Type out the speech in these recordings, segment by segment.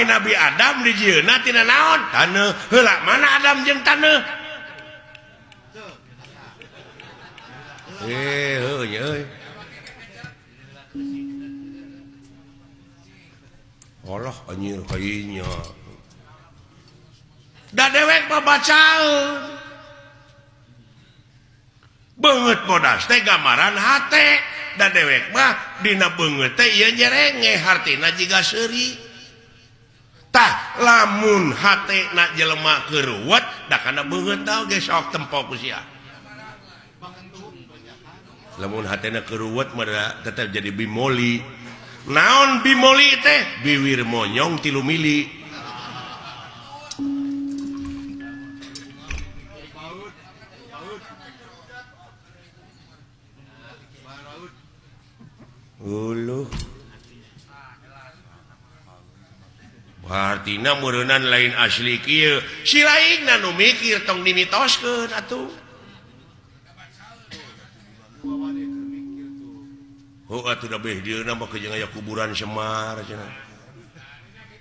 Nabi Adam dijieuna tina naon taneuh heula mana Adam jeung taneuh heuh euy Allah anjir kayaknya da dewek mah bacaeun beungeut bodas teh gambaran hate da dewek mah dina beungeut teh ieu nyerenge hartina jiga seuri tah lamun hatena jelema keuruwet da kana beungeut tah ge sok tempo ku sia lamun hatena keuruwet mah tetep jadi bimoli naon bimoli teh biwir monyong 3 mili uluh artina meureunnan lain asli kieu si laingna nu mikir tong dimitoskeun atuh atuh da beh dieuna mah jeung aya kuburan Semar cenah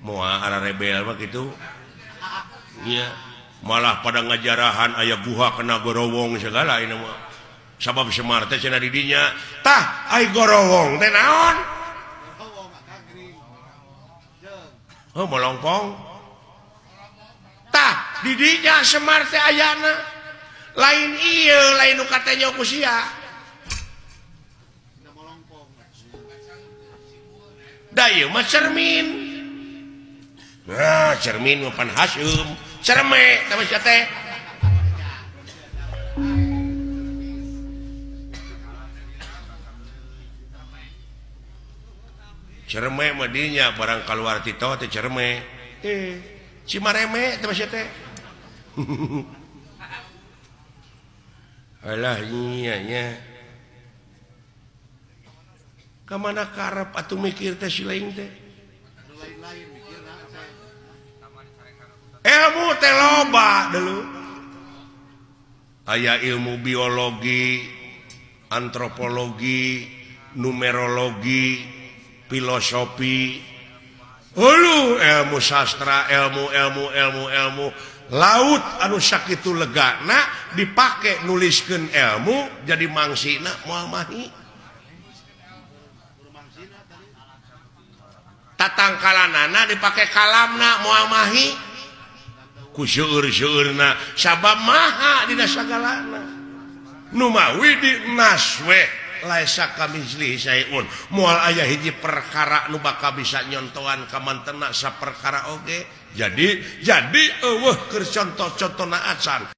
moal ara rebel mah kitu nya malah pada ngajarahan aya guha kena gorowong segala ini mah sabab Semar teh cenah di dinya tah ai gorowong teh naon melongpong tah di dinya Semar teh ayana lain ieu lain nu katanya ku sia da ieu mah cermin nah cermin mah pan Hasyum cerme tah sia teh cerme mah dinya barang kaluar tito teh cerme Cimareme teh sia teh alah nya nya kamana karep atuh mikir teh si lain teh ilmu teh loba dulu aya ilmu biologi antropologi numerologi filosofi ilmu sastra ilmu laut anu sakitu legana dipake nuliskeun ilmu jadi mangsina moal mahi tatangkalanana dipake kalamna moal mahi ku seueur-seueurna sabab maha dina sagalana nu mawi di naswe laisa kamizli sayun moal aya hiji perkara nu bakal bisa nyontohan ka mantena saperkara oge jadi eueuh keur contoh-contohna acan